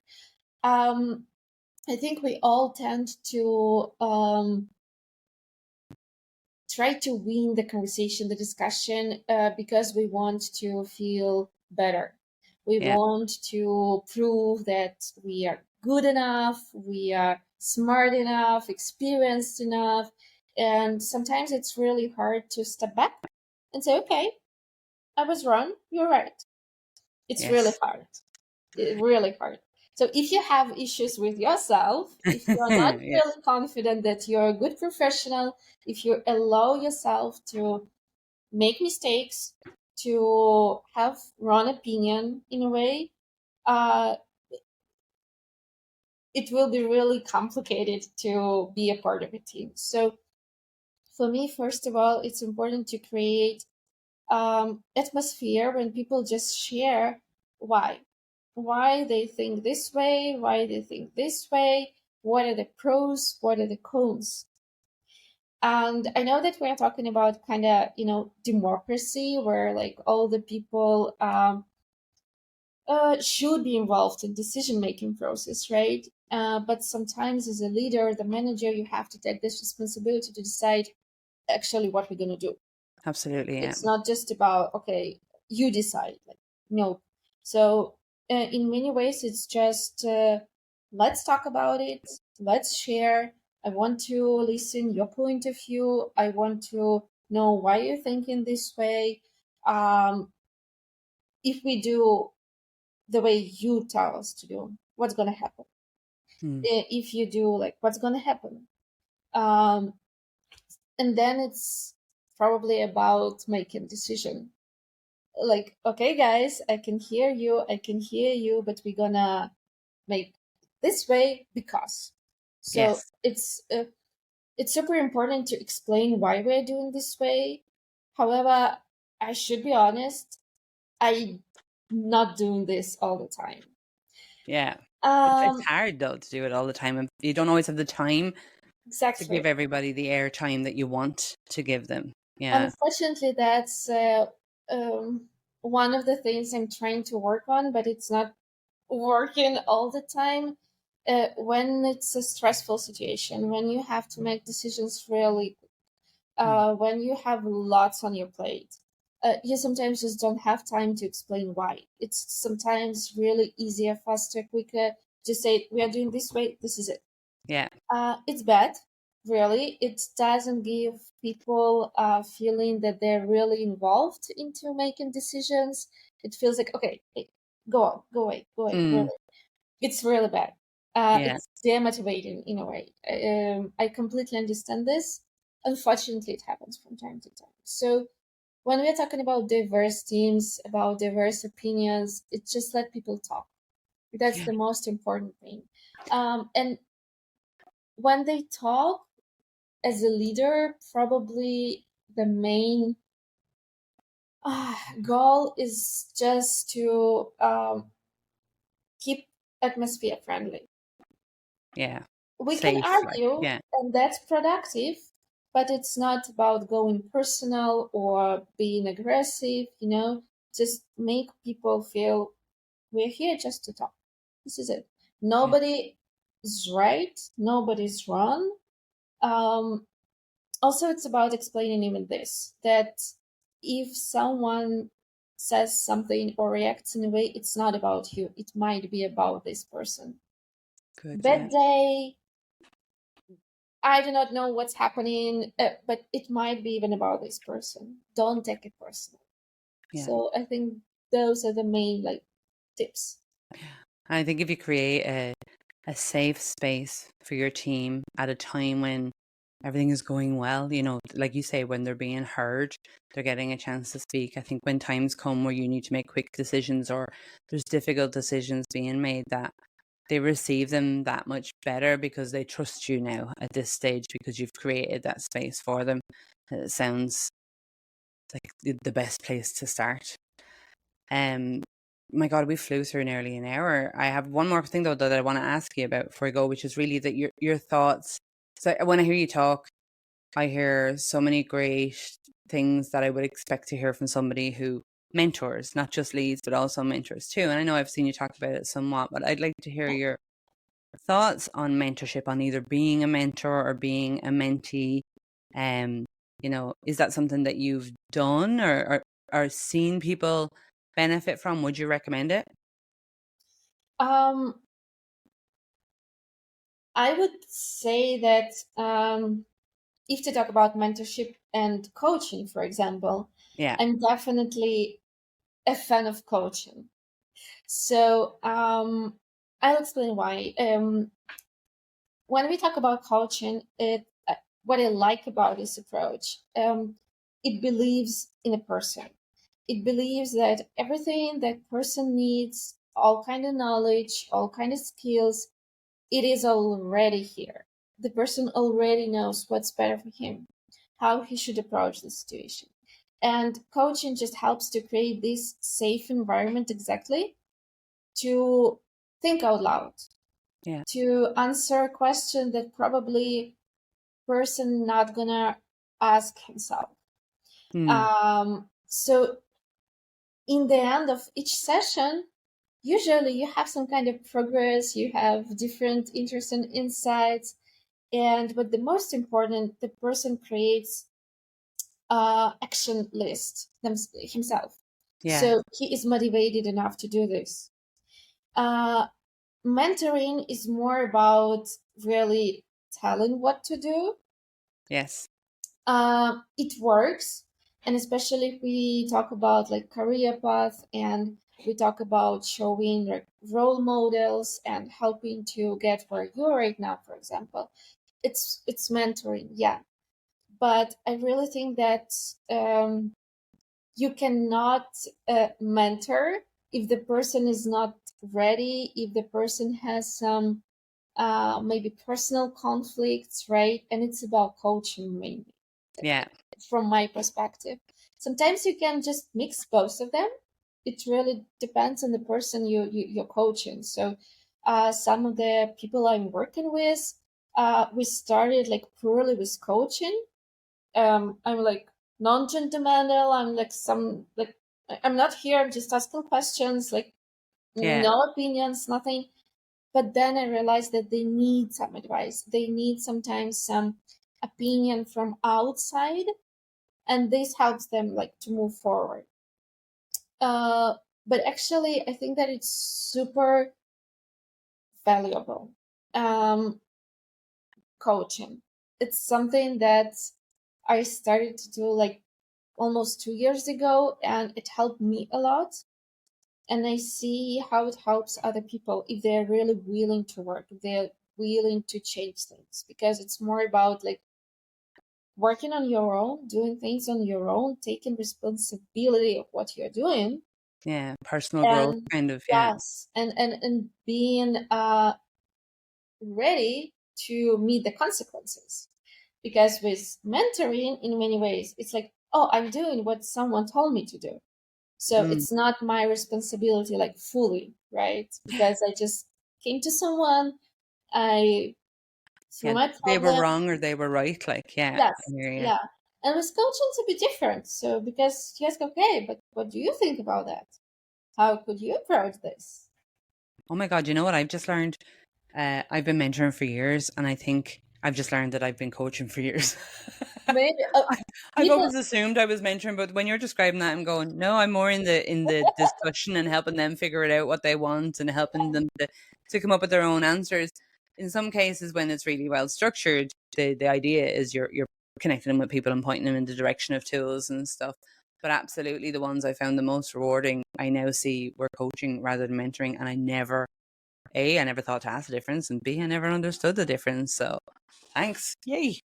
Um, I think we all tend to try to win the conversation, the discussion, because we want to feel better. We Yeah. want to prove that we are good enough, we are smart enough, experienced enough. And sometimes it's really hard to step back and say, okay, I was wrong, you're right. It's really Yes. hard. Really hard. So if you have issues with yourself, if you're not Yeah. really confident that you're a good professional, if you allow yourself to make mistakes, to have wrong opinion in a way, uh, it will be really complicated to be a part of a team. So for me, first of all, it's important to create atmosphere when people just share why they think this way, why they think this way, what are the pros, what are the cons. And I know that we're talking about kind of democracy where like all the people should be involved in decision making process, right? But sometimes as a leader, the manager, you have to take this responsibility to decide actually what we're going to do. Absolutely. Yeah. It's not just about, okay, you decide. Like, no. So in many ways, it's just let's talk about it. Let's share. I want to listen your point of view. I want to know why you're thinking this way. If we do the way you tell us to do, what's going to happen? Mm. If you do, like, what's going to happen? Um, and then it's probably about making decision. Like, okay, guys, I can hear you, but we're gonna make this way because. So Yes. it's super important to explain why we're doing this way. However, I should be honest, I'm not doing this all the time. Yeah. It's Um, hard though to do it all the time, and you don't always have the time to exactly. give everybody the airtime that you want to give them. Yeah. Unfortunately, that's um, one of the things I'm trying to work on, but it's not working all the time. When it's a stressful situation, when you have to make decisions really, Mm. when you have lots on your plate, you sometimes just don't have time to explain why. It's sometimes really easier, faster, quicker. Just say, we are doing this way, this is it. Yeah. It's bad. really. It doesn't give people a feeling that they're really involved into making decisions. It feels like, okay, hey, go on, go away, go away. Mm, Really, it's really bad. yeah. It's demotivating in a way. I completely understand this. Unfortunately, it happens from time to time. So when we're talking about diverse teams, about diverse opinions, it just let people talk. That's Yeah. the most important thing. And when they talk, as a leader, probably the main goal is just to keep atmosphere friendly. Yeah. We can Safe. Like, argue, yeah. and that's productive, but it's not about going personal or being aggressive, just make people feel we're here just to talk. This is it. Yeah. Nobody is right, nobody's wrong. Um, Also, it's about explaining even this, that if someone says something or reacts in a way, it's not about you, it might be about this person. Good. Bad Yeah. day, I do not know what's happening, but it might be even about this person. Don't take it personal. Yeah. So I think those are the main like tips. I think if you create a safe space for your team at a time when everything is going well, like you say, when they're being heard, they're getting a chance to speak. I think when times come where you need to make quick decisions or there's difficult decisions being made, that they receive them that much better because they trust you now at this stage because you've created that space for them. It sounds like the best place to start. Um, my God, we flew through nearly an hour. I have one more thing though that I want to ask you about before I go, which is really that your thoughts. So when I hear you talk, I hear so many great things that I would expect to hear from somebody who mentors, not just leads, but also mentors too. And I know I've seen you talk about it somewhat, but I'd like to hear your thoughts on mentorship, on either being a mentor or being a mentee. Um, is that something that you've done or seen people benefit from? Would you recommend it? Um, I would say that if to talk about mentorship and coaching, for example, Yeah. I'm definitely a fan of coaching. So I'll explain why. When we talk about coaching, what I like about this approach, it believes in a person. It believes that everything that person needs, all kind of knowledge, all kind of skills, it is already here. The person already knows what's better for him, how he should approach the situation. And coaching just helps to create this safe environment exactly to think out loud, Yeah. to answer a question that probably person not gonna ask himself. Hmm. So in the end of each session, usually you have some kind of progress, you have different interesting insights, and but the most important, the person creates action list himself. Yeah. So he is motivated enough to do this. Uh, Mentoring is more about really telling what to do. Yes. It works, and especially if we talk about like career path and we talk about showing like role models and helping to get where you're right now, for example, it's mentoring, yeah. But I really think that you cannot mentor if the person is not ready, if the person has some maybe personal conflicts, right? And it's about coaching mainly, Yeah. from my perspective. Sometimes you can just mix both of them. It really depends on the person you're coaching. So some of the people I'm working with, we started like purely with coaching. I'm like non-judgmental. I'm like some like I'm not here. I'm just asking questions. Like Yeah. no opinions, nothing. But then I realized that they need some advice. They need sometimes some opinion from outside, and this helps them like to move forward. Uh, but actually, I think that it's super valuable. Um, Coaching. it's something that I started to do like almost 2 years ago, and it helped me a lot. And I see how it helps other people if they're really willing to work, if they're willing to change things, because it's more about like working on your own, doing things on your own, taking responsibility of what you're doing. Yeah, personal growth And kind of, yeah. yes, and being ready to meet the consequences. Because with mentoring, in many ways, it's like, oh, I'm doing what someone told me to do. So Mm. it's not my responsibility, like fully, right? Because I just came to someone, I through Yeah, my they were problem. wrong or they were right. Like, yeah, I Yes, hear you. yeah. And with coaching, it's a bit different. So because you ask, okay, but what do you think about that? How could you approach this? Oh my God, you know what I've just learned? I've been mentoring for years, and I think I've just learned that I've been coaching for years. Maybe I, I've people. always assumed I was mentoring, but when you're describing that, I'm going, no, I'm more in the discussion and helping them figure it out what they want and helping them to come up with their own answers. In some cases, when it's really well structured, the idea is you're connecting them with people and pointing them in the direction of tools and stuff. But absolutely, the ones I found the most rewarding, I now see were coaching rather than mentoring, and I never thought to ask the difference, and B, I never understood the difference. So thanks, yay,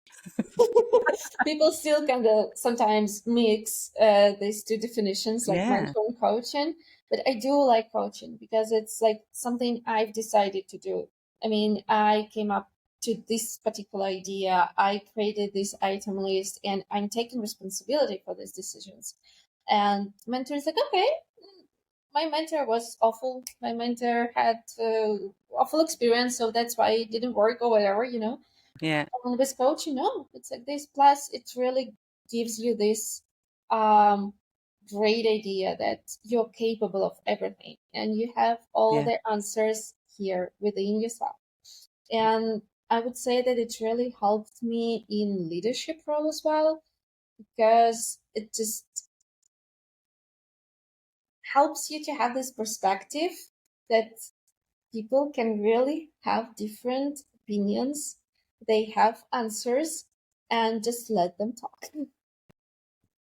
People still kind of sometimes mix these two definitions, like yeah, mentor and coaching. But I do like coaching because it's like something I've decided to do. I mean, I came up to this particular idea, I created this item list, and I'm taking responsibility for these decisions. And mentor is like, okay, my mentor was awful. My mentor had awful experience, so that's why it didn't work or whatever, you know. yeah, And with coaching, no, it's like this. Plus, it really gives you this um, great idea that you're capable of everything and you have all yeah. the answers here within yourself. And I would say that it really helped me in leadership role as well, because it just helps you to have this perspective that people can really have different opinions. They have answers, and just let them talk.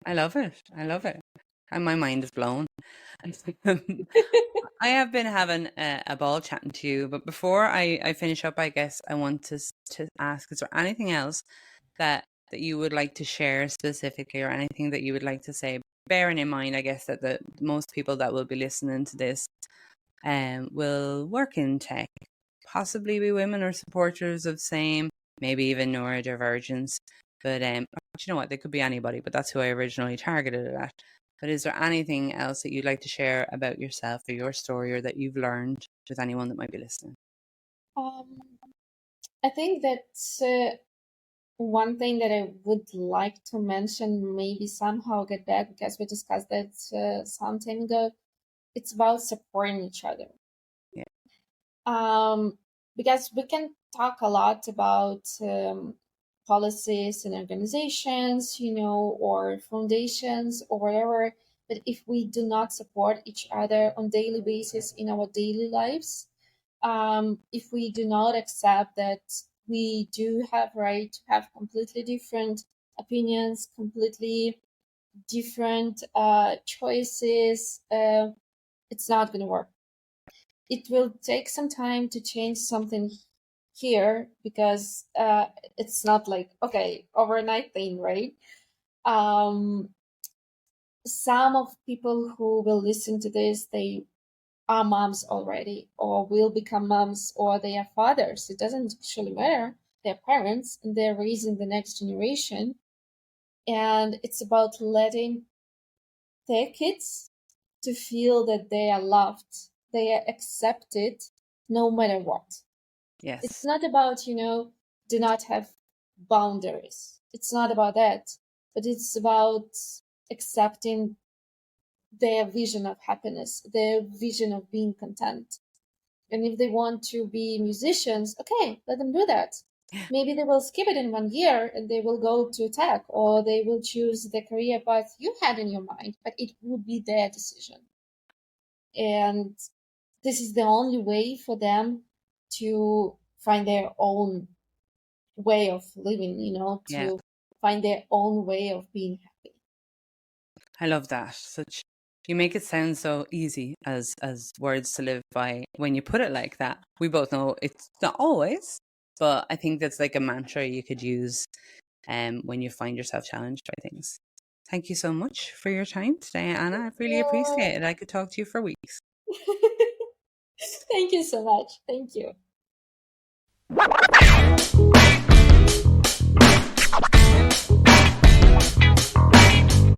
I love it. I love it. And my mind is blown. I have been having a ball chatting to you, but before I finish up, I guess I want to ask: is there anything else that you would like to share specifically, or anything that you would like to say? Bearing in mind, I guess that the most people that will be listening to this will work in tech, possibly be women or supporters of same, maybe even neurodivergence. But you know what? They could be anybody, but that's who I originally targeted it at. But is there anything else that you'd like to share about yourself or your story, or that you've learned with anyone that might be listening? Um, I think that one thing that I would like to mention, maybe somehow get back, because we discussed that some time ago, it's about supporting each other. Yeah, Um, because we can talk a lot about policies and organizations, you know, or foundations or whatever. But if we do not support each other on daily basis in our daily lives, if we do not accept that we do have right to have completely different opinions, completely different choices, it's not going to work. It will take some time to change something here, because it's not like, okay, overnight thing, right? um, some of people who will listen to this, they are moms already, or will become moms, or they are fathers. It doesn't actually matter. They're parents and they're raising the next generation. And it's about letting their kids to feel that they are loved, they are accepted no matter what. It's yes, not about, do not have boundaries. It's not about that, but it's about accepting their vision of happiness, their vision of being content. And if they want to be musicians, okay, let them do that. Maybe they will skip it in 1 year and they will go to tech, or they will choose the career path you had in your mind, but it would be their decision. And this is the only way for them to find their own way of living, Yeah. to find their own way of being happy. I love that. You make it sound so easy as words to live by when you put it like that. We both know it's not always, but I think that's like a mantra you could use when you find yourself challenged by things. Thank you so much for your time today, Anna. I really appreciate it. I could talk to you for weeks. Thank you so much. Thank you.